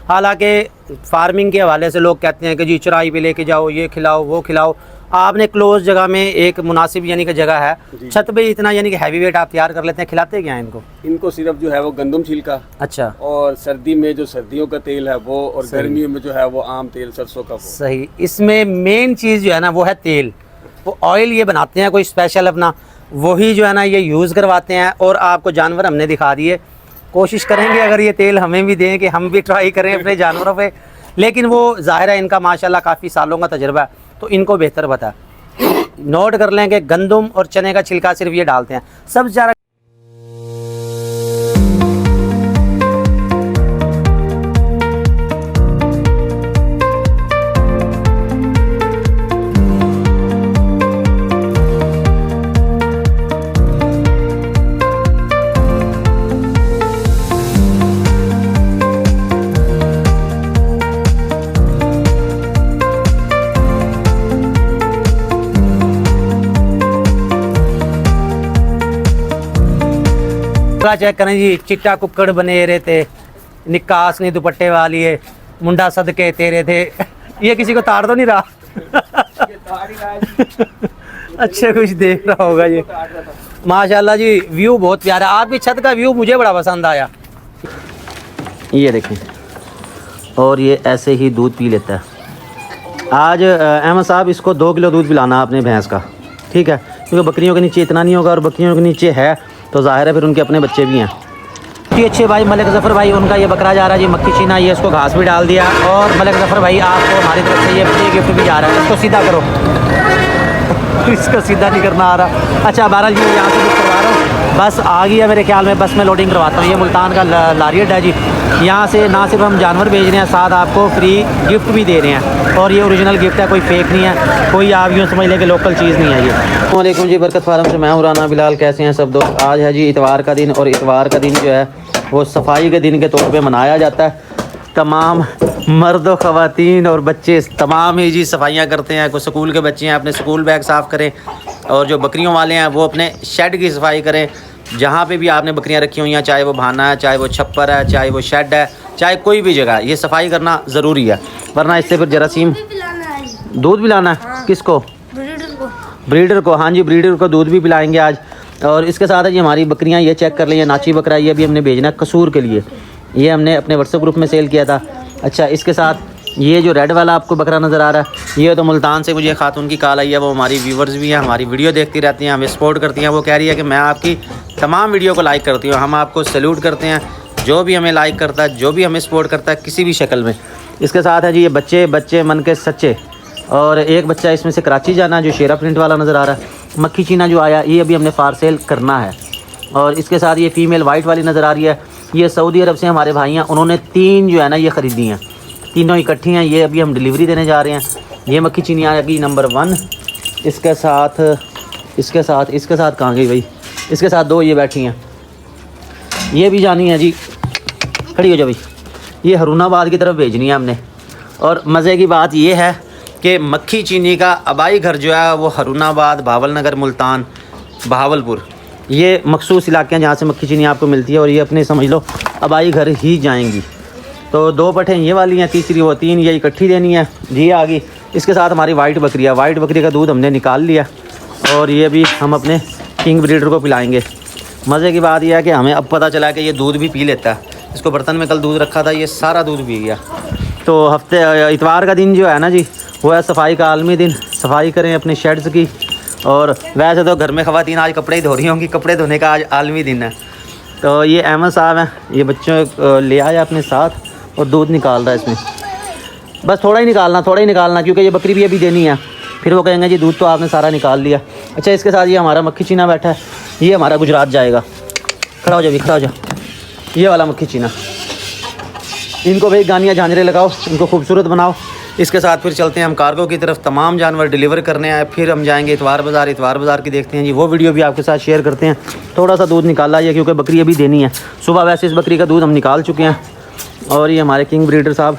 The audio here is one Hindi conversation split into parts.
हालांकि फार्मिंग के हवाले से लोग कहते हैं कि जी चराई पे लेके जाओ, ये खिलाओ वो खिलाओ। आपने क्लोज जगह में एक मुनासिब यानी कि जगह है, छत पे इतना यानी कि हैवी वेट आप तैयार कर लेते हैं, खिलाते क्या हैं इनको? इनको सिर्फ जो है वो गंदम छिलका, अच्छा, और सर्दी में जो सर्दियों का तेल है वो, और गर्मियों में जो है वो आम तेल सरसों का वो। सही। इसमें मेन चीज़ जो है ना वो है तेल। वो ऑयल ये बनाते हैं कोई स्पेशल अपना, वही जो है ना ये यूज़ करवाते हैं। और आपको जानवर हमने दिखा दिए, कोशिश करेंगे अगर ये तेल हमें भी दें कि हम भी ट्राई करें अपने जानवरों पे, लेकिन वो ज़ाहिर है इनका माशाल्लाह काफ़ी सालों का तजुर्बा है तो इनको बेहतर पता है। नोट कर लें कि गंदम और चने का छिलका सिर्फ ये डालते हैं। सबसे ज़्यादा चेक करें जी, चिट्टा कुक्कड़ बने रहे थे, निकास नहीं दुपट्टे वाली है, मुंडा सदके तेरे थे। ये किसी को ताड़ तो नहीं रहा? अच्छा कुछ देख रहा होगा ये। माशाल्लाह जी व्यू बहुत प्यारा, आपकी छत का व्यू मुझे बड़ा पसंद आया। ये देखें, और ये ऐसे ही दूध पी लेता है। आज अहमद साहब इसको 2 किलो दूध पिलाना आपने भैंस का, ठीक है? क्योंकि बकरियों के नीचे इतना नहीं होगा, और बकरियों के नीचे है तो ज़ाहिर है फिर उनके अपने बच्चे भी हैं। जी अच्छे भाई मलिक ज़फ़र भाई, उनका ये बकरा जा रहा है जी मक्खी चीना, ये इसको घास भी डाल दिया। और मलिक ज़फ़र भाई आपको हमारी तरफ से ये गिफ्ट भी जा रहा है, इसको सीधा करो। इसको सीधा नहीं करना आ रहा। अच्छा बहरहाल जी यहाँ से बुक करवा रहा हूँ, बस आ गई है मेरे ख्याल में, बस मैं लोडिंग करवाता हूँ। ये मुल्तान का लारियट है जी, यहाँ से ना सिर्फ हम जानवर भेज रहे हैं, साथ आपको फ्री गिफ्ट भी दे रहे हैं। और ये ओरिजिनल गिफ्ट है, कोई फेक नहीं है, कोई आप यूँ समझ लें कि लोकल चीज़ नहीं है ये। अस्सलामुअलैकुम जी, बरकत फार्म से मैं हूं राना बिलाल। कैसे हैं सब दोस्त? आज है जी इतवार का दिन, और इतवार का दिन जो है वो सफाई के दिन के तौर पे मनाया जाता है। तमाम मर्द व ख़वातीन और बच्चे तमाम ही जी सफाइयाँ करते हैं। कोई स्कूल के बच्चे हैं अपने स्कूल बैग साफ़ करें, और जो बकरियों वाले हैं वो अपने शेड की सफाई करें। जहाँ पे भी आपने बकरियाँ रखी हुई हैं, चाहे वो भाना है, चाहे वो छप्पर है, चाहे वो शेड है, चाहे कोई भी जगह, ये सफाई करना ज़रूरी है, वरना इससे फिर जरासीम। दूध पिलाना है? हाँ। किसको? ब्रीडर को। हाँ जी, ब्रीडर को दूध भी पिलाएंगे आज। और इसके साथ जी हमारी बकरियां, ये चेक कर लीजिए, नाची बकरा, ये भी हमने भेजना है कसूर के लिए, ये हमने अपने व्हाट्सएप ग्रुप में सेल किया था। अच्छा, इसके साथ ये जो रेड वाला आपको बकरा नज़र आ रहा है, ये तो मुल्तान से मुझे खातून की कॉल आई है, वो हमारी व्यूवर्स भी हैं, हमारी वीडियो देखती रहती हैं, हमें सपोर्ट करती हैं। वो कह रही है कि मैं आपकी तमाम वीडियो को लाइक करती हूँ, हम आपको सैल्यूट करते हैं। जो भी हमें लाइक करता है, जो भी हमें सपोर्ट करता है किसी भी शक्ल में। इसके साथ है जी ये बच्चे मन के सच्चे, और एक बच्चा इसमें से कराची जाना जो शेरा प्रिंट वाला नज़र आ रहा है। मक्खी चीना जो आया ये अभी हमने फार सेल करना है। और इसके साथ ये फ़ीमेल वाइट वाली नज़र आ रही है, ये सऊदी अरब से हमारे भाई हैं, उन्होंने 3 जो है ना ये ख़रीदी हैं, तीनों इकट्ठी हैं, ये अभी हम डिलीवरी देने जा रहे हैं। ये मक्खी चीनी आएगी नंबर 1। इसके साथ कहाँ गई भाई? इसके साथ 2 ये बैठी हैं, ये भी जानी है जी, खड़ी हो जाओ भाई। ये हरूनाबाद की तरफ भेजनी है हमने। और मज़े की बात ये है कि मक्खी चीनी का आबाई घर जो है वो हरूनाबाद, भावल नगर, मुल्तान, बहावलपुर, ये मखसूस इलाके हैं जहाँ से मक्खी चीनी आपको मिलती है। और ये अपने समझ लो आबाई घर ही जाएंगी। तो 2 पठें ये वाली हैं, तीसरी वो 3 ये इकट्ठी देनी है जी। आ गई। इसके साथ हमारी वाइट बकरी है, वाइट बकरी का दूध हमने निकाल लिया, और ये भी हम अपने किंग ब्रीडर को पिलाएंगे। मज़े की बात यह है कि हमें अब पता चला कि ये दूध भी पी लेता है। इसको बर्तन में कल दूध रखा था, ये सारा दूध पी गया। तो हफ्ते इतवार का दिन जो है ना जी वो है सफाई का आलमी दिन। सफाई करें अपने शेड्स की। और वैसे तो घर में ख़वातीन आज कपड़े ही धो रही होंगी, कपड़े धोने का आज आलमी दिन है। तो ये अहमद साहब हैं, ये बच्चों ले आया अपने साथ और दूध निकाल रहा है इसमें। बस थोड़ा ही निकालना क्योंकि ये बकरी भी अभी देनी है, फिर वो कहेंगे जी दूध तो आपने सारा निकाल लिया। अच्छा, इसके साथ ये हमारा मक्खी चीना बैठा है, ये हमारा गुजरात जाएगा। खड़ा हो जाओ, खड़ा हो जाओ। ये वाला मक्खी चीना, इनको भाई गानियाँ झांझरे लगाओ, इनको खूबसूरत बनाओ। इसके साथ फिर चलते हैं हम कार्गो की तरफ, तमाम जानवर डिलीवर करने आए। फिर हम जाएंगे इतवार बाज़ार की देखते हैं जी, वो वीडियो भी आपके साथ शेयर करते हैं। थोड़ा सा दूध निकाला है क्योंकि बकरी अभी देनी है। सुबह वैसे इस बकरी का दूध हम निकाल चुके हैं। और ये हमारे किंग ब्रीडर साहब,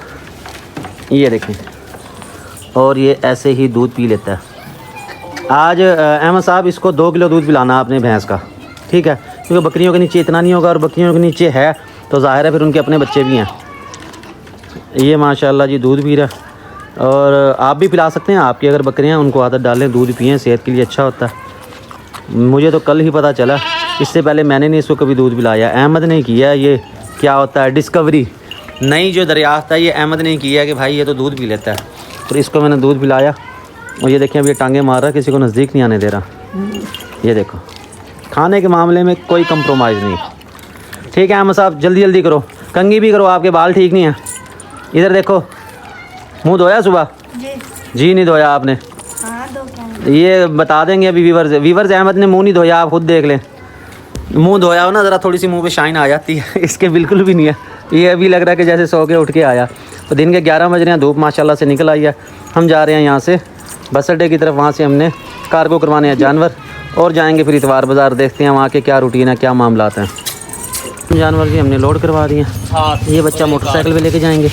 ये देखें, और ये ऐसे ही दूध पी लेता है। आज अहमद साहब इसको 2 किलो दूध पिलाना आपने भैंस का, ठीक है? क्योंकि बकरियों के नीचे इतना नहीं होगा, और बकरियों के नीचे है तो ज़ाहिर है फिर उनके अपने बच्चे भी हैं। ये माशाल्लाह जी दूध पी रहा है। और आप भी पिला सकते हैं, आपकी अगर बकरियां उनको आदत डालें, दूध पिएँ, सेहत के लिए अच्छा होता है। मुझे तो कल ही पता चला, इससे पहले मैंने नहीं इसको कभी दूध पिलाया। अहमद ने किया ये, क्या होता है डिस्कवरी, नई जो दरियाफ्त है ये अहमद ने किया कि भाई ये तो दूध पी लेता है। तो इसको मैंने दूध पिलाया और ये देखें अभी ये टांगे मार रहा है, किसी को नज़दीक नहीं आने दे रहा। ये देखो, खाने के मामले में कोई कंप्रोमाइज़ नहीं। ठीक है अहमद साहब, जल्दी जल्दी करो, कंघी भी करो, आपके बाल ठीक नहीं हैं। इधर देखो, मुंह धोया सुबह? जी नहीं धोया आपने? हाँ, ये बता देंगे अभी वीवर्स अहमद ने मुंह नहीं धोया, आप खुद देख लें। मुंह धोया हो ना ज़रा, थोड़ी सी मुंह पे शाइन आ जाती है, इसके बिल्कुल भी नहीं है। ये अभी लग रहा है कि जैसे सो के उठ के आया। तो दिन के 11 बज रहे हैं, धूप माशाल्लाह से निकल आई है। हम जा रहे हैं यहाँ से बस अड्डे की तरफ, वहाँ से हमने कार्गो करवाने हैं जानवर, और जाएंगे फिर इतवार बाज़ार, देखते हैं वहाँ के क्या रूटीन है, क्या मामलात हैं। जानवर जी हमने लोड करवा दिए। ये बच्चा मोटरसाइकिल पे लेके जाएंगे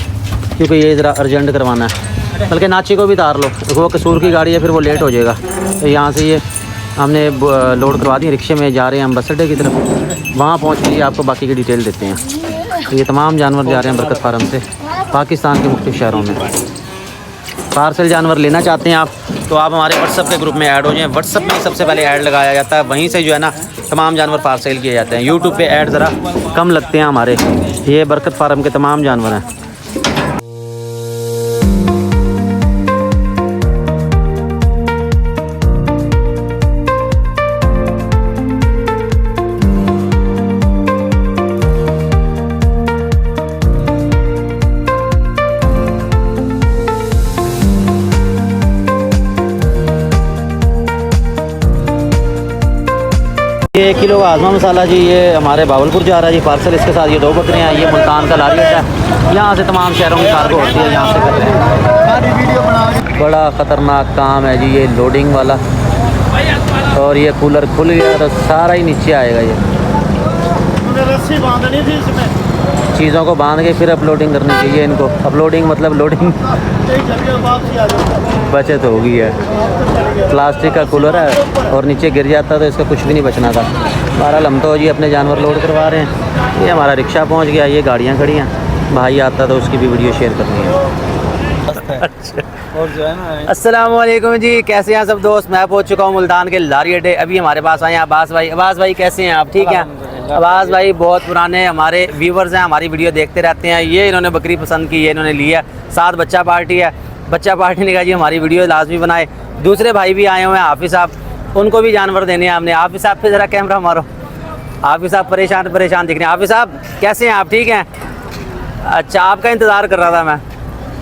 क्योंकि ये ज़रा अर्जेंट करवाना है। बल्कि नाची को भी तार लो, वो कसूर की गाड़ी है, फिर वो लेट हो जाएगा। तो यहाँ से ये हमने लोड करवा दी, रिक्शे में जा रहे हैं हम बस अड्डे की तरफ। वहाँ पहुँच के आपको बाकी की डिटेल देते हैं। ये तमाम जानवर जा रहे हैं बरकत फार्म से पाकिस्तान के मुख्तलिफ शहरों में। पार्सल जानवर लेना चाहते हैं आप तो आप हमारे व्हाट्सअप के ग्रुप में ऐड हो जाएं। व्हाट्सअप में सबसे पहले ऐड लगाया जाता है, वहीं से जो है ना तमाम जानवर पार्सल किए जाते हैं। यूट्यूब पे ऐड ज़रा कम लगते हैं हमारे। ये बरकत फार्म के तमाम जानवर हैं। ये 1 किलो का आज़मा मसाला जी, ये हमारे बावलपुर जा रहा है जी पार्सल। इसके साथ ये 2 बकरियाँ हैं। ये मुल्तान का लारी अड्डा है, यहाँ से तमाम शहरों की कार्गो होती है, यहाँ से कर रहे हैं। बड़ा ख़तरनाक काम है जी ये लोडिंग वाला। और ये कूलर खुल गया तो सारा ही नीचे आएगा। ये रस्सी बांधनी थी इसमें, चीज़ों को बांध के फिर अपलोडिंग करनी चाहिए इनको। अपलोडिंग मतलब लोडिंग, बचत हो गई है। प्लास्टिक का कूलर है और नीचे गिर जाता तो इसका कुछ भी नहीं बचना था। बहरहाल हम तो जी अपने जानवर लोड करवा रहे हैं। ये हमारा रिक्शा पहुंच गया, ये गाड़ियां खड़ी हैं। भाई आता तो उसकी भी वीडियो शेयर करनी है। अच्छा, और जो है ना, अस्सलाम वालेकुम जी, कैसे हैं सब दोस्त। मैं पहुंच चुका हूं मुल्तान के लारी अड्डे। अभी हमारे पास आए हैं अब्बास भाई। अब्बास भाई कैसे हैं आप? ठीक हैं? अब्बास भाई बहुत पुराने हमारे व्यूवर्स हैं, हमारी वीडियो देखते रहते हैं। ये इन्होंने बकरी पसंद की, ये इन्होंने लिया। साथ बच्चा पार्टी है, बच्चा पार्टी ने कहा जी हमारी वीडियो लाजमी बनाए। दूसरे भाई भी आए हुए हैं, हाफिज़ साहब, उनको भी जानवर देने हैं हमने। हाफिज़ साहब पे ज़रा कैमरा मारो। हाफिज़ साहब परेशान परेशान दिख रहे हैं। हाफिज़ साहब कैसे हैं आप? ठीक हैं? अच्छा, आपका इंतज़ार कर रहा था मैं।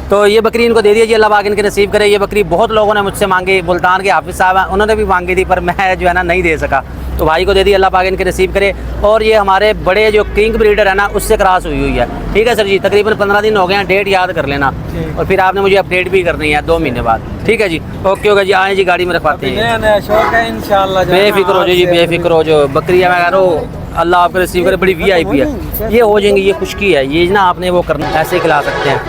तो ये बकरी इनको दे दीजिए, अल्लाह पाक इनके नसीब करे। ये बकरी बहुत लोगों ने मुझसे मांगी, मुल्तान के हाफिज़ साहब हैं, उन्होंने भी मांगी थी, पर मैं जो है ना नहीं दे सका। तो भाई को दे दी, अल्लाह पाक इनके नसीब करे। और ये हमारे बड़े जो किंग ब्रीडर है ना, उससे क्रॉस हुई है। ठीक है सर जी, तकरीबन 15 दिन हो गए हैं। डेट याद कर लेना और फिर आपने मुझे अपडेट भी करनी है 2 महीने बाद। ठीक है जी, ओके होगा जी। आए जी, गाड़ी में रखवाते हैं। इंशाल्लाह बेफिक्र हो जी, बेफिक्र हो जो बकरी है। मैं कह रहा हूँ अल्लाह आपको रिसीव करे, बड़ी VIP है। ये हो जाएंगी, ये खुशकी है, ये ना आपने वो करना, ऐसे खिला सकते हैं।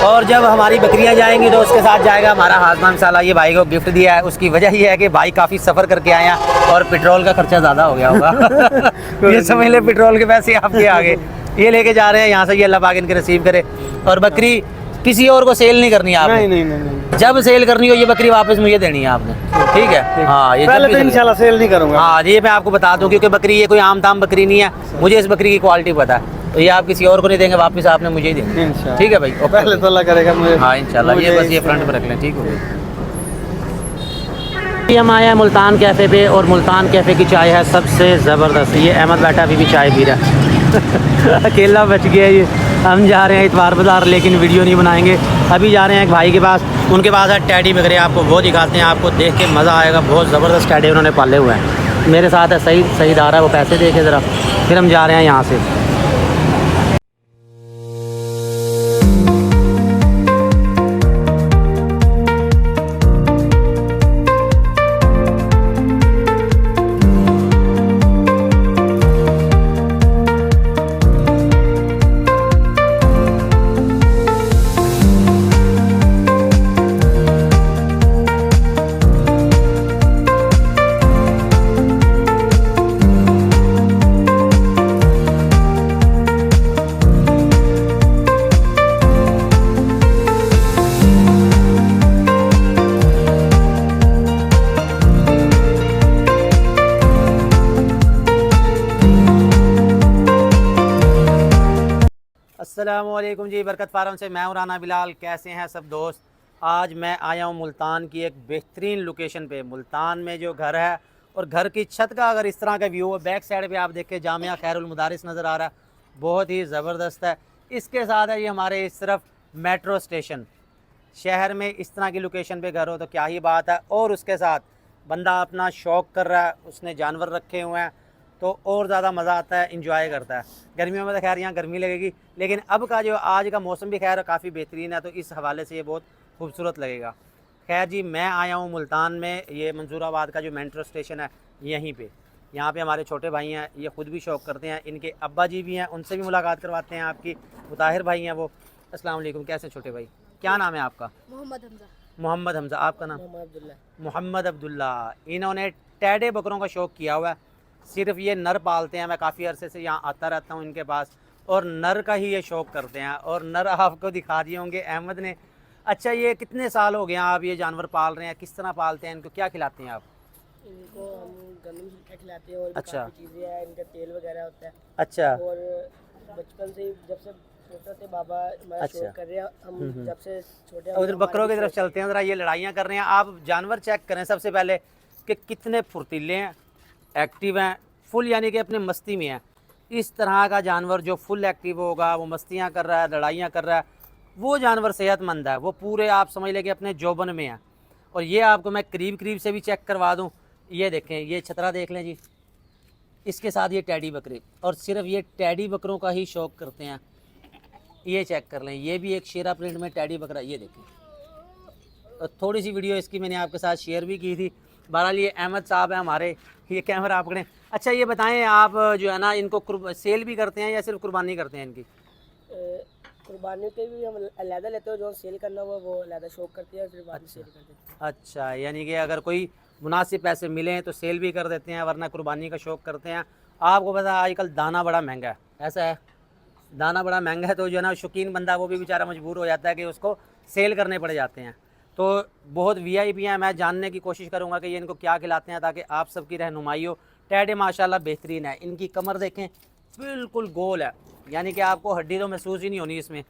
और जब हमारी बकरियां जाएंगी तो उसके साथ जाएगा हमारा हाज़मा मसाला। ये भाई को गिफ्ट दिया है, उसकी वजह ये है कि भाई काफ़ी सफ़र करके आए हैं और पेट्रोल का खर्चा ज़्यादा हो गया होगा। ये समझ ले पेट्रोल के पैसे आपके आगे। ये लेके जा रहे हैं यहाँ से, ये अल्लाह पाक इनके नसीब करे। और बकरी किसी और को सेल नहीं करनी है आपने। नहीं। जब सेल करनी हो ये बकरी वापस मुझे देनी है आपने। ठीक है? हाँ, ये पहले तो इंशाल्लाह सेल नहीं करूँगा। हाँ, ये मैं आपको बता दूँ क्योंकि बकरी ये कोई आम ताम बकरी नहीं है। मुझे इस बकरी की क्वालिटी पता है, तो ये आप किसी और को नहीं देंगे, वापस आपने मुझे ही देंगे। ठीक है भाई? पहले तो अल्लाह करेगा मुझे। हाँ इंशाल्लाह। ये बस ये फ्रंट पर रख लें। ठीक हो गया। हम आए हैं मुल्तान कैफ़े पे और मुल्तान कैफ़े की चाय है सबसे ज़बरदस्त। ये अहमद बैठा अभी भी चाय पी रहा है। अकेला बच गया ये। हम जा रहे हैं इतवार बाज़ार, लेकिन वीडियो नहीं बनाएंगे। अभी जा रहे हैं एक भाई के पास, उनके पास है टैडी बकरे, आपको वो दिखाते हैं। आपको देख के मज़ा आएगा, बहुत ज़बरदस्त टैडी उन्होंने पाले हुए हैं। मेरे साथ है सही दार है, वो पैसे देखे ज़रा, फिर हम जा रहे हैं यहाँ से। अस्सलामुअलैकुम जी, बरकत फार्म से मैं हूं राना बिलाल। कैसे हैं सब दोस्त? आज मैं आया हूं मुल्तान की एक बेहतरीन लोकेशन पे। मुल्तान में जो घर है और घर की छत का अगर इस तरह का व्यू है, बैक साइड पे आप देखें जामिया खैरुल मुदारिस नज़र आ रहा है, बहुत ही ज़बरदस्त है। इसके साथ है ये हमारे इस तरफ मेट्रो स्टेशन। शहर में इस तरह की लोकेशन पे घर हो तो क्या ही बात है। और उसके साथ बंदा अपना शौक़ कर रहा है, उसने जानवर रखे हुए हैं तो और ज़्यादा मज़ा आता है, इंजॉय करता है। गर्मियों में तो खैर यहाँ गर्मी लगेगी, लेकिन अब का जो आज का मौसम भी खैर काफ़ी बेहतरीन है, तो इस हवाले से ये बहुत खूबसूरत लगेगा। खैर जी, मैं आया हूँ मुल्तान में, ये मंसूराबाद का जो मेट्रो स्टेशन है यहीं पे। यहाँ पे हमारे छोटे भाई हैं, ये ख़ुद भी शौक़ करते हैं, इनके अब्बा जी भी हैं, उनसे भी मुलाकात करवाते हैं आपकी। मुताहिर भाई हैं वो। अस्सलाम वालेकुम, कैसे छोटे भाई? क्या नाम है आपका? मोहम्मद हमजा। मोहम्मद हमजा। आपका नाम? मोहम्मद अब्दुल्ला। इन्होंने टैडे बकरों का शौक़ किया हुआ है, सिर्फ ये नर पालते हैं। मैं काफ़ी अरसे से यहाँ आता रहता हूँ इनके पास, और नर का ही ये शौक़ करते हैं। और नर आपको दिखा दिए होंगे अहमद ने। अच्छा, ये कितने साल हो गए हैं आप ये जानवर पाल रहे हैं? किस तरह पालते हैं इनको, क्या खिलाते हैं आप? इनको हम गंदम छिलका खिलाते हैं और भी अच्छा। काफ़ी चीज़ें हैं, इनका तेल वगैरह होता है। अच्छा। और बचपन से ही जब से छोटे थे बाबा हमारा अच्छा। शौक कर रहे हैं, हम जब से छोटे उधर बकरों की तरफ चलते हैं ज़रा। ये लड़ाइयाँ कर रहे हैं। आप जानवर चेक करें सबसे पहले कि कितने फुर्तीले हैं, एक्टिव हैं, फुल यानी कि अपने मस्ती में है। इस तरह का जानवर जो फुल एक्टिव होगा, वो मस्तियाँ कर रहा है, लड़ाइयाँ कर रहा है, वो जानवर सेहतमंद है। वो पूरे आप समझ लें कि अपने जोबन में है। और ये आपको मैं करीब करीब से भी चेक करवा दूँ। ये देखें, ये छतरा देख लें जी, इसके साथ ये टैडी बकरे, और सिर्फ ये टैडी बकरों का ही शौक़ करते हैं। ये चेक कर लें, ये भी एक शेरा प्रिंट में टैडी बकरा, ये देखें। और थोड़ी सी वीडियो इसकी मैंने आपके साथ शेयर भी की थी। बहरहाल ये अहमद साहब हैं हमारे, ये कैमरा आप पकड़ें। अच्छा, ये बताएं आप जो है ना इनको सेल भी करते हैं या सिर्फ कुर्बानी करते हैं इनकी? कुर्बानी के भी हम अलहदा लेते हैं, जो सेल करना हुआ वो अलहदा शौक करते हैं और फिर बाद में सेल कर देते हैं। अच्छा, यानी कि अगर कोई मुनासिब पैसे मिलें तो सेल भी कर देते हैं, वरना कुर्बानी का शौक़ करते हैं। आपको पता है आजकल दाना बड़ा महंगा है, ऐसा है, दाना बड़ा महंगा है, तो जो है ना शौकीन बंदा वो भी बेचारा मजबूर हो जाता है कि उसको सेल करने पड़ जाते हैं। तो बहुत वीआईपी हैं, मैं जानने की कोशिश करूंगा कि ये इनको क्या खिलाते हैं ताकि आप सबकी रहनुमाई हो। टैडे माशाल्लाह बेहतरीन है, इनकी कमर देखें बिल्कुल गोल है, यानी कि आपको हड्डी तो महसूस ही नहीं होनी इसमें।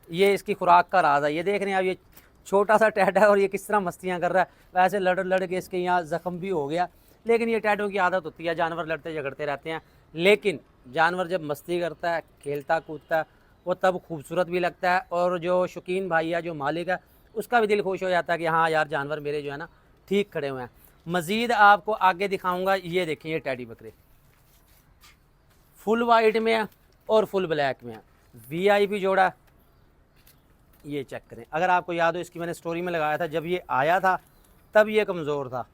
ये इसकी खुराक का राज है। ये देख रहे हैं आप, ये छोटा सा टैडा है और ये किस तरह मस्तियाँ कर रहा है। वैसे लड़ के इसके यहाँ ज़ख्म भी हो गया, लेकिन ये टैडों की आदत होती है, जानवर लड़ते झगड़ते रहते हैं। लेकिन जानवर जब मस्ती करता है, खेलता कूदता है, वो तब खूबसूरत भी लगता है। और जो शौकीन भाई है, जो मालिक है, उसका भी दिल खुश हो जाता है कि हाँ यार जानवर मेरे जो है ना ठीक खड़े हुए हैं। मज़ीद आपको आगे दिखाऊंगा। ये देखें, ये टैडी बकरे फुल वाइट में है और फुल ब्लैक में है, वीआईपी जोड़ा है। ये चेक करें, अगर आपको याद हो इसकी मैंने स्टोरी में लगाया था, जब ये आया था तब ये कमज़ोर था,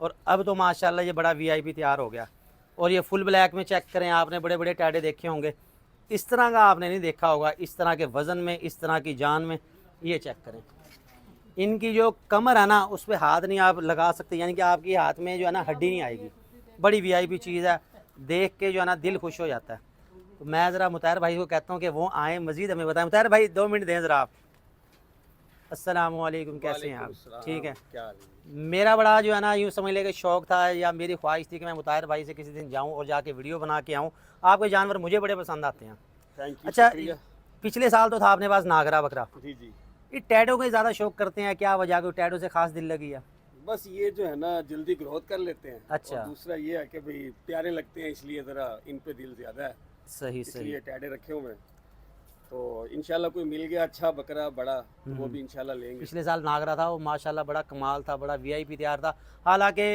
और अब तो माशाल्लाह ये बड़ा वीआईपी तैयार हो गया। और ये फुल ब्लैक में चेक करें, आपने बड़े बड़े टैडे देखे होंगे, इस तरह का आपने नहीं देखा होगा, इस तरह के वज़न में, इस तरह की जान में। ये चेक करें, इनकी जो कमर है ना उस पर हाथ नहीं आप लगा सकते, यानी कि आपकी हाथ में जो है ना हड्डी नहीं आएगी। बड़ी वीआईपी चीज़ है, देख के जो है ना दिल खुश हो जाता है। तो मैं ज़रा मुताहिर भाई को कहता हूँ कि वो आएँ, मज़ीद हमें बताएं। मुताहिर भाई 2 मिनट दें ज़रा आप। अस्सलाम वालेकुम, कैसे हैं आप? ठीक है। मेरा बड़ा जो है ना यूँ समझ ले कि शौक़ था या मेरी ख्वाहिश थी कि मैं मुताहिर भाई से किसी दिन जाऊँ और जाके वीडियो बना के आऊँ। आपके जानवर मुझे बड़े पसंद आते हैं। अच्छा, पिछले साल तो था अपने पास नागरा बकरा। जी जी। ये टैडो के ज़्यादा शौक़ करते हैं, क्या वजह? को टैडो से खास दिल लगी है? बस ये जो है ना जल्दी ग्रोथ कर लेते हैं। अच्छा। और दूसरा ये है कि भाई प्यारे लगते हैं, इसलिए ज़रा इन पे दिल ज़्यादा है। सही सही। इसलिए टैडे रखे हुए हैं, तो इंशाल्लाह कोई मिल गया अच्छा बकरा बड़ा तो वो भी इंशाल्लाह लेंगे। पिछले साल नागरा था, वो माशाल्लाह बड़ा कमाल था, बड़ा वीआईपी तैयार था। हालांकि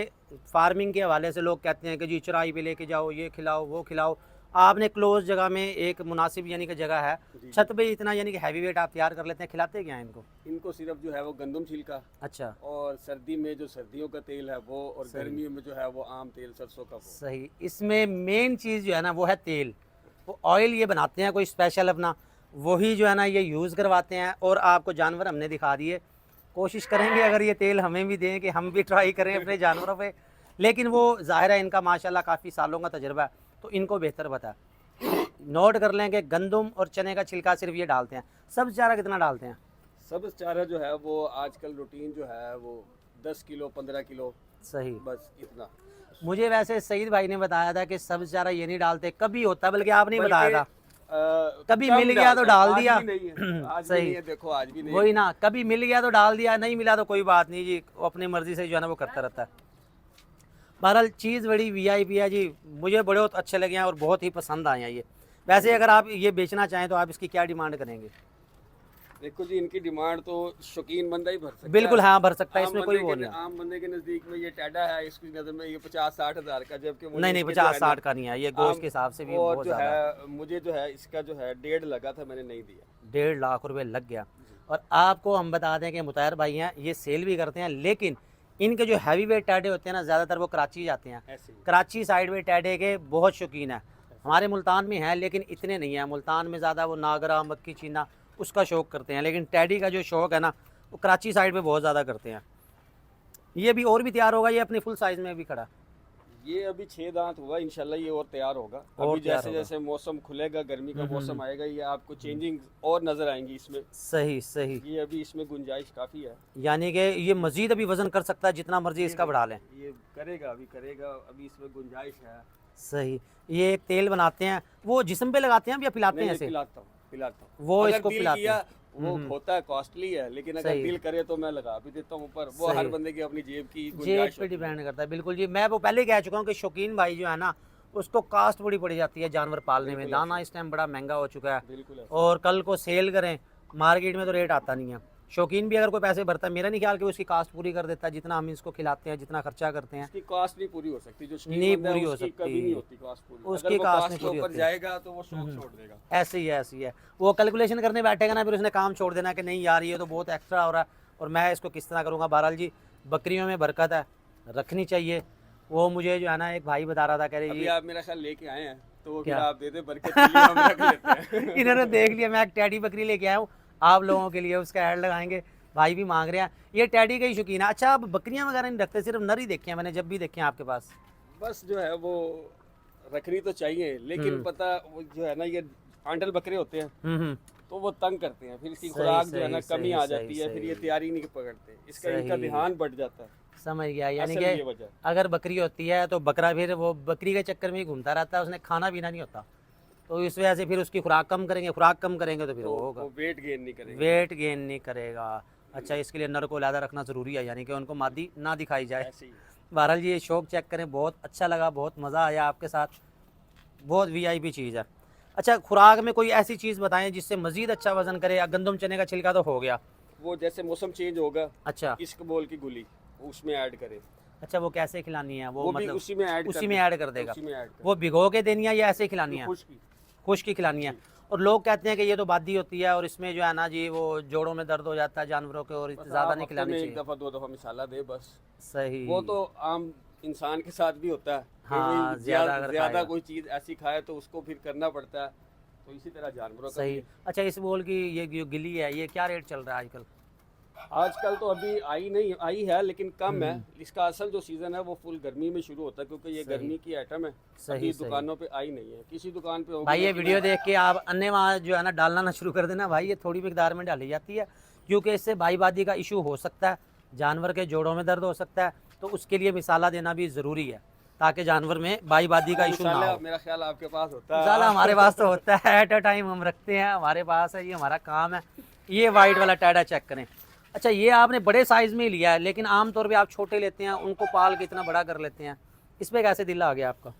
फार्मिंग के हवाले से लोग कहते हैं कि जी चराई पे लेके जाओ, ये खिलाओ वो खिलाओ। आपने क्लोज जगह में एक मुनासिब यानी कि जगह है, छत पे इतना यानी कि हैवी वेट आप तैयार कर लेते हैं, खिलाते क्या हैं इनको? इनको सिर्फ जो है वो गंदम छिलका। अच्छा। और सर्दी में जो सर्दियों का तेल है वो, और गर्मियों में जो है वो आम तेल सरसों का वो। सही। इसमें मेन चीज़ जो है ना वो है तेल। वो ऑयल ये बनाते हैं कोई स्पेशल अपना, वही जो है ना ये यूज़ करवाते हैं। और आपको जानवर हमने दिखा दिए, कोशिश करेंगे अगर ये तेल हमें भी दें कि हम भी ट्राई करें अपने जानवरों पे। लेकिन वो ज़ाहिर है इनका माशाल्लाह काफ़ी सालों का तजुर्बा है, तो इनको बेहतर पता है। नोट कर लें कि गंदम और चने का छिलका सिर्फ ये डालते हैं। सब्ज़ चारा कितना डालते हैं? सब्ज़ चारा जो है वो आजकल रूटीन जो है वो 10 किलो 15 किलो, सही। बस इतना। मुझे वैसे सईद भाई ने बताया था कि सब्ज़ चारा ये नहीं डालते, कभी होता, बल्कि आपने बताया था। कभी कम मिल गया तो डाल आज दिया। भी नहीं है, आज भी सही। नहीं है, देखो आज भी नहीं वही ना, कभी मिल गया तो डाल दिया, नहीं मिला तो कोई बात नहीं जी, वो अपनी मर्जी से जो है ना वो करता रहता है। बहरहाल चीज़ बड़ी वीआईपी है जी, मुझे बहुत अच्छे लगे हैं और बहुत ही पसंद आए हैं ये। वैसे अगर आप ये बेचना चाहें तो आप इसकी क्या डिमांड करेंगे? देखो जी, इनकी डिमांड तो शौकीन बंदा ही भर सकता बिल्कुल है। हाँ, भर सकता है, आम इसमें बंदे कोई वो के नहीं है। आम बंदे के नजदीक में ये टेढ़ा है, इसकी नजर में ये 50-60 हज़ार का, जबकि मुझे नहीं इसके जो है 50-60 ना, का नहीं है ये, गोश्त के हिसाब से भी और बहुत जो ज़्यादा है। है मुझे जो है इसका जो है 1.5 लगा था, मैंने नहीं दिया। 1.5 लाख रुपए लग गया। और आपको हम बता दें कि मुतैर भाई हैं, ये सेल भी करते हैं, लेकिन इनके जो हैवी वेट टैडे होते हैं ना, ज़्यादातर वो कराची जाते हैं। ऐसे ही कराची साइड में टैडे के बहुत शौकीन है। हमारे मुल्तान में है लेकिन इतने नहीं है। मुल्तान में ज़्यादा वो नागरा, मक्की चीना उसका शौक़ करते हैं, लेकिन टैडी का जो शौक़ है ना वो कराची साइड पे बहुत ज़्यादा करते हैं। ये भी और भी तैयार होगा, ये अपनी फुल साइज़ में भी खड़ा। ये अभी 6 दांत हुआ, इंशाल्लाह ये और तैयार होगा। और अभी तैयार जैसे होगा। जैसे मौसम खुलेगा, गर्मी का मौसम आएगा, ये आपको चेंजिंग और नज़र आएंगी इसमें। सही सही। ये अभी इसमें गुंजाइश काफ़ी है, यानी कि ये मज़ीद अभी वज़न कर सकता है, जितना मर्जी इसका बढ़ा लें। ये करेगा, अभी इसमें गुंजाइश है। सही। ये एक तेल बनाते हैं, वो जिस्म पे लगाते हैं या पिलाते हैं नहीं, ऐसे? पिलाता हूँ। वो अगर इसको दिल पिलाते किया, हैं। वो होता है कॉस्टली है, लेकिन अगर सही। दिल करे तो मैं लगा भी देता हूँ ऊपर। वो सही। हर बंदे की अपनी जेब की जेब गुंजाइश पे होती है। डिपेंड करता है। बिल्कुल जी, मैं वो पहले ही कह चुका हूँ कि शौकीन भाई जो है ना उसको कास्ट बड़ी पड़ जाती है जानवर पालने में। दाना इस टाइम बड़ा महंगा हो चुका है, बिल्कुल ऐसा। और कल को सेल करें मार्केट में तो रेट आता नहीं है। शौकीन भी अगर कोई पैसे भरता है, मेरा नहीं ख्याल कि वो उसकी कास्ट पूरी कर देता है, जितना हम इसको खिलाते हैं, जितना खर्चा करते हैं। उसकी कॉस्ट नहीं पूरी हो सकती, जो शौकीन नहीं बंदा है, पूरी हो उसकी सकती। कभी नहीं होती कॉस्ट पूरी। उसकी अगर वो कास्ट कॉस्ट नहीं के पूरी ऊपर होती। जाएगा तो वो शौक छोड़ देगा। ऐसे ही है, ऐसी है। वो कैलकुलेशन करने बैठेगा ना, फिर उसने काम छोड़ देना कि नहीं यार ये तो बहुत एक्स्ट्रा हो रहा है और मैं इसको किस तरह करूँगा। बहरहाल जी, बकरियों में बरकत है, रखनी चाहिए। वो मुझे जो है ना एक भाई बता रहा था, कह रही अभी आप मेरा ख्याल लेके आए हैं, तो वो फिर क्या? आप दे दे, बरकत के लिए हम रख लेते हैं। इन्होंने देख लिया मैं एक टैडी बकरी लेके आया हूँ आप लोगों के लिए, उसका ऐड लगाएंगे। भाई भी मांग रहे हैं, ये टैडी का ही शौकीन है। अच्छा, आप बकरियां वगैरह नहीं रखते, सिर्फ नर ही देखे हैं मैंने जब भी देखे हैं आपके पास? बस जो है वो रखनी तो चाहिए, लेकिन पता वो जो है ना, ये आंडल बकरे होते हैं हम्म। तो वो तंग करते हैं, फिर इसकी सही, खुराक जो है ना सही, कमी सही, आ जाती है, सही, फिर ये तैयारी नहीं पकड़ते, इसका सही। इनका ध्यान बढ़ जाता है। समझ गया। यानी असल ये कि वजह। अगर बकरी होती है तो बकरा फिर वो बकरी के चक्कर में ही घूमता रहता है, उसने खाना पीना नहीं होता, तो इस वजह से फिर उसकी खुराक कम करेंगे, खुराक कम करेंगे तो फिर वो होगा, वो वेट गेन नहीं करेगा। वेट गेन नहीं करेगा। अच्छा, इसके लिए नर को अलहदा रखना ज़रूरी है, यानी कि उनको मादी ना दिखाई जाए। ऐसे ही बहरहाल जी, ये शौक चेक करें, बहुत अच्छा लगा, बहुत मज़ा आया आपके साथ, बहुत वीआईपी चीज़ है। अच्छा, खुराक में कोई ऐसी चीज़ बताएं जिससे मज़ीद अच्छा वज़न करे। गंदम चने का छिलका तो हो गया। वो जैसे मौसम चेंज होगा, अच्छा इश्क बोल की गुली उसमें ऐड करें, अच्छा, वो कैसे खिलानी है? वो भी मतलब उसी में ऐड उसी में ऐड कर देगा। उसी में ऐड कर वो भिगो के देनी है या ऐसे ही खिलानी है? खुश्की। खुश्क की खिलानी है। और लोग कहते हैं कि ये तो बादी होती है और इसमें जो है ना जी वो जोड़ों में दर्द हो जाता है जानवरों के, और बस ज़्यादा आप नहीं हफ्ते खिलानी में चाहिए। एक दफ़ा 2 दफ़ा मिसाला दे बस। सही। वो तो आम इंसान के साथ भी होता है कि हाँ, भाई ज़्यादा अगर ज़्यादा खाएगा। कोई चीज़ ऐसी खाए तो उसको फिर करना पड़ता है, तो इसी तरह जानवरों का भी सही। है। अच्छा, इस बोल की ये जो गिली है, ये क्या रेट चल रहा है आजकल? आजकल तो अभी आई है लेकिन कम है। इसका असल जो सीज़न है वो फुल गर्मी में शुरू होता है, क्योंकि ये सही। गर्मी की आइटम है। सही, अभी सही। दुकानों पे आई नहीं है, किसी दुकान पे होगी। भाई ये लेकिन वीडियो देख के आप अन्य वहाँ जो है ना डालना ना शुरू कर देना भाई, ये थोड़ी मिकदार में डाली जाती है, क्योंकि इससे बाईबादी का इशू हो सकता है, जानवर के जोड़ों में दर्द हो सकता है, तो उसके लिए मिसाला देना भी ज़रूरी है ताकि जानवर में बाईबादी का इशू ना मिसाला हो। मेरा ख्याल आपके पास होता है। मिसाला हमारे पास तो होता है, एट अ टाइम हम रखते हैं, हमारे पास है, ये हमारा काम है। ये वाइट वाला टैडा चेक करें। अच्छा, ये आपने बड़े साइज़ में लिया है, लेकिन आमतौर पे आप छोटे लेते हैं, उनको पाल के इतना बड़ा कर लेते हैं, इस पर कैसे दिल आ गया आपका?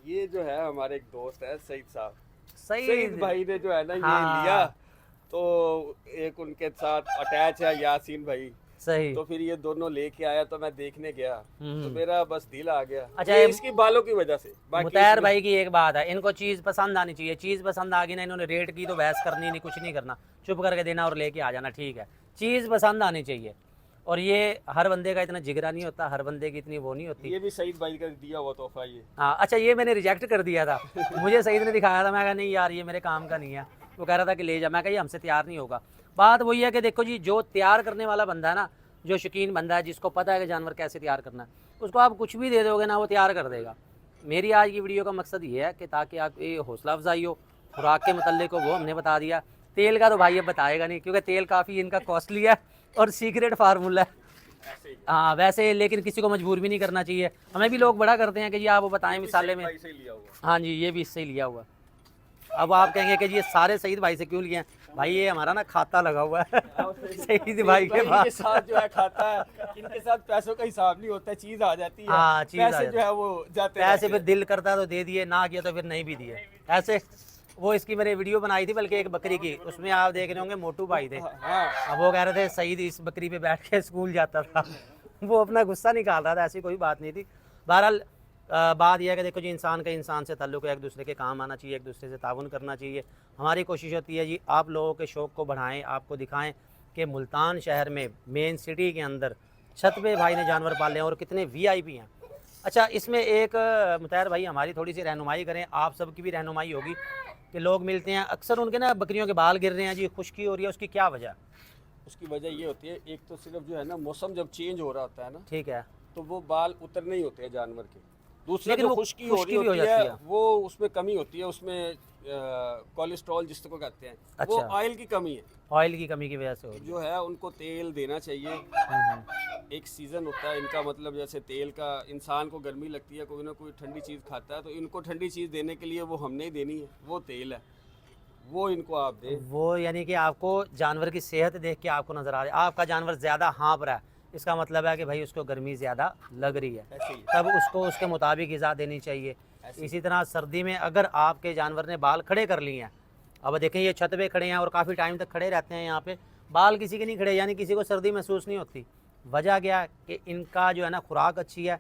ये जो है हमारे एक दोस्त है सईद साहब, सही सईद भाई ने जो है ना ये हाँ। लिया, तो एक उनके साथ अटैच है यासीन भाई, सही। तो फिर ये दोनों लेके आया तो मैं देखने गया, तो मेरा बस दिल आ गया। अच्छा, ये ये इसकी बालों की वजह से। बाकी मुतैर इसमें- भाई की एक बात है, इनको चीज़ पसंद आनी चाहिए। चीज़ पसंद आ गई ना, इन्होंने रेट की तो बहस करनी नहीं, कुछ नहीं करना, चुप करके देना और लेके आ जाना, ठीक है। चीज़ पसंद आनी चाहिए, और ये हर बंदे का इतना जिगरा नहीं होता, हर बंदे की इतनी वो नहीं होती। ये भी सईद भाई का दिया हुआ तोहफा ये। हाँ, अच्छा, ये मैंने रिजेक्ट कर दिया था, मुझे सईद ने दिखाया था, मैं कहा नहीं यार ये मेरे काम का नहीं है। वो कह रहा था कि ले जा, मैं कहा ये हमसे तैयार नहीं होगा। बात वही है कि देखो जी, जो तैयार करने वाला बंदा है ना, जो शौकीन बंदा है, जिसको पता है कि जानवर कैसे तैयार करना है, उसको आप कुछ भी दे दोगे ना वो तैयार कर देगा। मेरी आज की वीडियो का मकसद ये है कि ताकि आप ये हौसला अफजाई हो, खुराक के मतलब को वो हमने बता दिया। तेल का तो भाई अब बताएगा नहीं, क्योंकि तेल काफ़ी इनका कॉस्टली है और सीक्रेट फार्मूला है। ऐसे ही हाँ वैसे, लेकिन किसी को मजबूर भी नहीं करना चाहिए। हमें भी लोग बड़ा करते हैं कि जी आप वो बताएं मिसाले में। भाई से लिया हुआ। हाँ जी, ये भी इससे ही लिया हुआ। अब आप कहेंगे कि जी ये सारे सईद भाई से क्यों लिए हैं? भाई ये हमारा ना खाता लगा हुआ है सईद भाई के इनके पास। साथ जो है खाता है, इनके साथ पैसों का हिसाब नहीं होता, चीज आ जाती है। हाँ, चीज़ आ पैसे जाती जो है वो जाते पैसे रहते फिर हैं। दिल करता तो दे दिए, ना किया तो फिर नहीं भी दिए ऐसे। वो इसकी मैंने वीडियो बनाई थी बल्कि एक बकरी की, उसमें आप देख रहे होंगे मोटू भाई थे। हाँ अब वो कह रहे थे सईद इस बकरी पे बैठ के स्कूल जाता था वो अपना गुस्सा निकाल रहा था, ऐसी कोई बात नहीं थी। बहरहाल बात यह है कि देखो जी, इंसान का इंसान से ताल्लुक़ है, एक दूसरे के काम आना चाहिए, एक दूसरे से ताउन करना चाहिए। हमारी कोशिश होती है जी आप लोगों के शौक़ को बढ़ाएं, आपको दिखाएं कि मुल्तान शहर में मेन सिटी के अंदर छत पे भाई ने जानवर पाले हैं और कितने वीआईपी हैं। अच्छा, इसमें एक मुतैर भाई हमारी थोड़ी सी रहनुमाई करें, आप सबकी भी रहनुमाई होगी कि लोग मिलते हैं अक्सर उनके ना बकरियों के बाल गिर रहे हैं जी, खुश्की हो रही है, उसकी क्या वजह? उसकी वजह ये होती है, एक तो सिर्फ जो है ना मौसम जब चेंज हो रहा होता है ना, ठीक है, तो वो बाल उतरने ही होते हैं जानवर के। दूसरा लेकिन जो वो खुश्की हो रही खुश्की भी हो होती जाती है है। वो उसमें कमी होती है, उसमें कोलेस्ट्रॉल जिसको कहते हैं, वो अच्छा। ऑयल की कमी है ऑयल की कमी की वजह से हो रही जो है। उनको तेल देना चाहिए। है। एक सीज़न होता है इनका, मतलब जैसे तेल का, इंसान को गर्मी लगती है, कोई ना कोई ठंडी चीज़ खाता है, तो इनको ठंडी चीज़ देने के लिए वो हमने ही देनी है, वो तेल है, वो इनको आप दें। वो यानी कि आपको जानवर की सेहत देख के आपको नज़र आ रहा है आपका जानवर ज़्यादा हाँफ रहा है, इसका मतलब है कि भाई उसको गर्मी ज़्यादा लग रही है, ऐसे ही तब उसको उसके मुताबिक ग़िज़ा देनी चाहिए। इसी तरह सर्दी में अगर आपके जानवर ने बाल खड़े कर लिए हैं, अब देखें ये छत पे खड़े हैं और काफ़ी टाइम तक खड़े रहते हैं यहाँ पे, बाल किसी के नहीं खड़े, यानी किसी को सर्दी महसूस नहीं होती। वजह क्या है कि इनका जो है ना खुराक अच्छी है,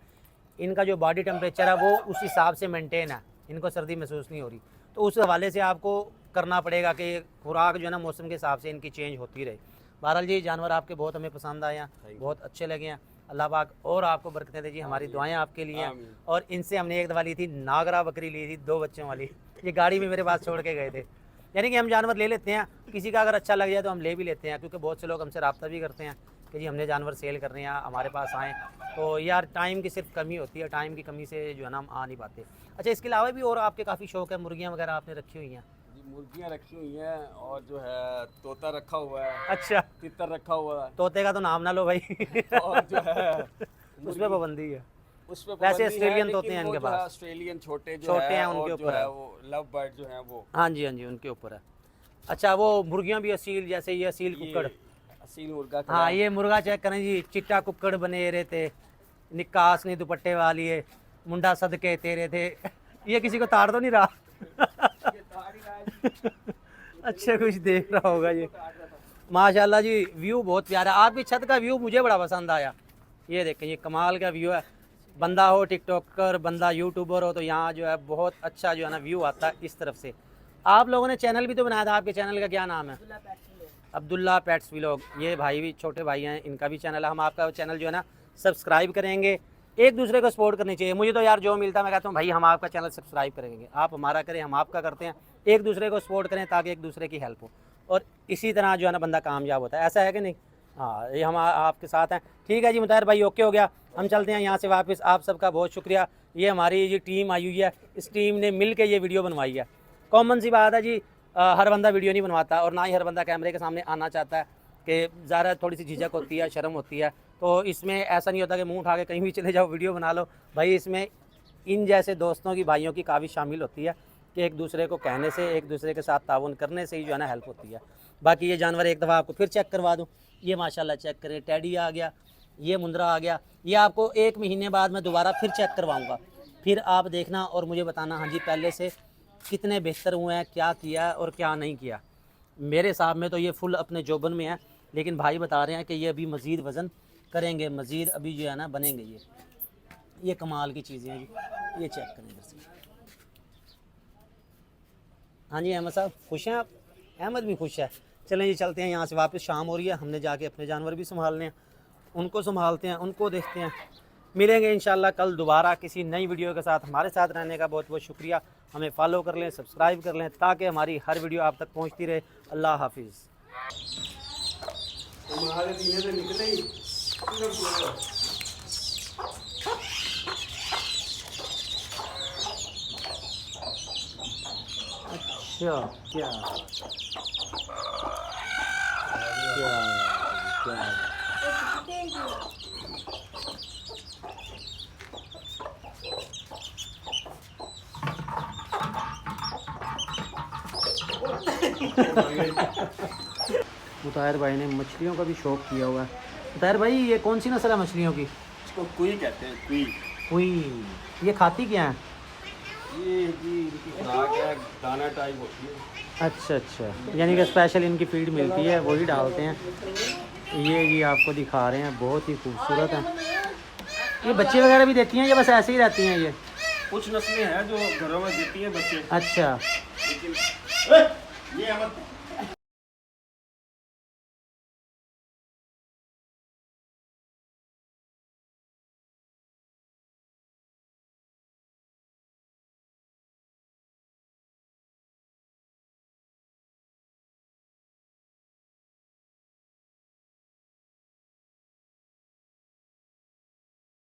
इनका जो बॉडी टेम्परेचर है वो उस हिसाब से मेंटेन है, इनको सर्दी महसूस नहीं हो रही। तो उस हवाले से आपको करना पड़ेगा कि खुराक जो है ना मौसम के हिसाब से इनकी चेंज होती रहे। बहरहाल जी, जानवर आपके बहुत हमें पसंद आए हैं, बहुत अच्छे लगे हैं। अल्लाह पाक और आपको बरकतें दे जी, हमारी दुआएं आपके लिए हैं। और इनसे हमने एक दफ़ा ली थी नागरा बकरी, ली थी 2 बच्चों वाली, ये गाड़ी में मेरे पास छोड़ के गए थे। यानी कि हम जानवर ले लेते हैं, किसी का अगर अच्छा लग जाए तो हम ले भी लेते हैं, क्योंकि बहुत से लोग हमसे रब्ता भी करते हैं कि जी हमने जानवर सेल करने हैं, हमारे पास आएँ। तो यार टाइम की सिर्फ कमी होती है, टाइम की कमी से जो है ना हम आ नहीं पाते। अच्छा, इसके अलावा भी और आपके काफ़ी शौक़ है, मुर्गियाँ वगैरह आपने रखी हुई हैं? जी, मुर्गियाँ रखी हुई हैं और जो है तोता रखा हुआ है, अच्छा, तितर रखा हुआ है, तोते का तो नाम ना लो भाई और जो है उस पर पाबंदी है। उसमें वैसे पाबंदी है, ऑस्ट्रेलियन तोते लेकिन हैं वो इनके जो है पास। ऑस्ट्रेलियन छोटे जो छोटे है, हैं, और उनके जो ऊपर है है। वो लव बर्ड जो है वो। हाँ जी, हाँ जी, उनके ऊपर है। अच्छा, वो मुर्गियाँ भी असील, जैसे ये असील कुक्कड़, असील मुर्गा का हाँ ये मुर्गा चेक करें जी, चिट्टा कुक्कड़ बने रहे थे, निकास नहीं दुपट्टे वाली है, मुंडा सदके तेरे थे ये किसी को तार तो नहीं रहा अच्छा कुछ देख रहा होगा ये। माशाल्लाह जी, व्यू बहुत प्यारा, आपकी छत का व्यू मुझे बड़ा पसंद आया। ये देखें, ये कमाल का व्यू है। बंदा हो टिकटॉकर, बंदा यूट्यूबर हो, तो यहाँ जो है बहुत अच्छा जो है ना व्यू आता है इस तरफ से। आप लोगों ने चैनल भी तो बनाया था, आपके चैनल का क्या नाम है? Abdullah pets vlog. ये भाई भी छोटे भाई हैं, इनका भी चैनल है। हम आपका चैनल जो है ना सब्सक्राइब करेंगे, एक दूसरे को सपोर्ट करनी चाहिए। मुझे तो यार जो मिलता है मैं कहता हूँ भाई हम आपका चैनल सब्सक्राइब करेंगे, आप हमारा करें, हम आपका करते हैं, एक दूसरे को सपोर्ट करें ताकि एक दूसरे की हेल्प हो, और इसी तरह जो है ना बंदा कामयाब होता है। ऐसा है कि नहीं? हाँ, ये हम आपके साथ हैं। ठीक है जी मुताहिर भाई, ओके हो गया, हम चलते हैं यहाँ से वापस। आप सबका बहुत शुक्रिया। ये हमारी ये टीम आई हुई है, इस टीम ने मिल के ये वीडियो बनवाई है। कॉमन सी बात है जी, हर बंदा वीडियो नहीं बनवाता और ना ही हर बंदा कैमरे के सामने आना चाहता है, कि ज़्यादा थोड़ी सी झिझक होती है, शर्म होती है। तो इसमें ऐसा नहीं होता कि मुंह उठा के कहीं भी चले जाओ वीडियो बना लो। भाई इसमें इन जैसे दोस्तों की, भाइयों की काफ़ी शामिल होती है कि एक दूसरे को कहने से, एक दूसरे के साथ ताउन करने से ही जो है ना हेल्प होती है। बाकी ये जानवर एक दफ़ा आपको फिर चेक करवा दूँ, ये माशाल्लाह चेक करें, टैडी आ गया, ये मुंद्रा आ गया। ये आपको 1 महीने बाद मैं दोबारा फिर चेक करवाऊँगा, फिर आप देखना और मुझे बताना हाँ जी पहले से कितने बेहतर हुए हैं, क्या किया और क्या नहीं किया। मेरे हिसाब में तो ये फुल अपने जोबन में है, लेकिन भाई बता रहे हैं कि ये अभी मज़ीद वज़न करेंगे, मज़ीद अभी जो है ना बनेंगे। ये कमाल की चीज़ें हैं जी, ये चेक करें इधर से। हाँ जी अहमद साहब खुश हैं आप? अहमद भी खुश है। चलें जी चलते हैं यहाँ से वापस, शाम हो रही है, हमने जाके अपने जानवर भी संभालने हैं, उनको संभालते हैं, उनको देखते हैं। मिलेंगे इंशाल्लाह कल दोबारा किसी नई वीडियो के साथ। हमारे साथ रहने का बहुत बहुत शुक्रिया। हमें फॉलो कर लें, सब्सक्राइब कर लें, ताकि हमारी हर वीडियो आप तक पहुँचती रहे। अल्लाह हाफिज़। हमारे दीने से निकले ही अच्छा क्या मुताहिर भाई ने मछलियों का भी शौक किया हुआ है। मुताहिर भाई ये कौन सी नस्ल है मछलियों की? इसको कुई कहते हैं, कुई। हुई। ये खाती क्या है? ये जी इनकी खुराक है, दाना टाइप होती है। अच्छा अच्छा, यानी कि स्पेशल इनकी फीड मिलती है, वही डालते हैं। ये आपको दिखा रहे हैं, बहुत ही खूबसूरत है। ये बच्चे वगैरह भी देती हैं या बस ऐसे ही रहती हैं ये? कुछ नस्लें हैं जो घरों में देती हैं बच्चे। अच्छा। लेकिन ये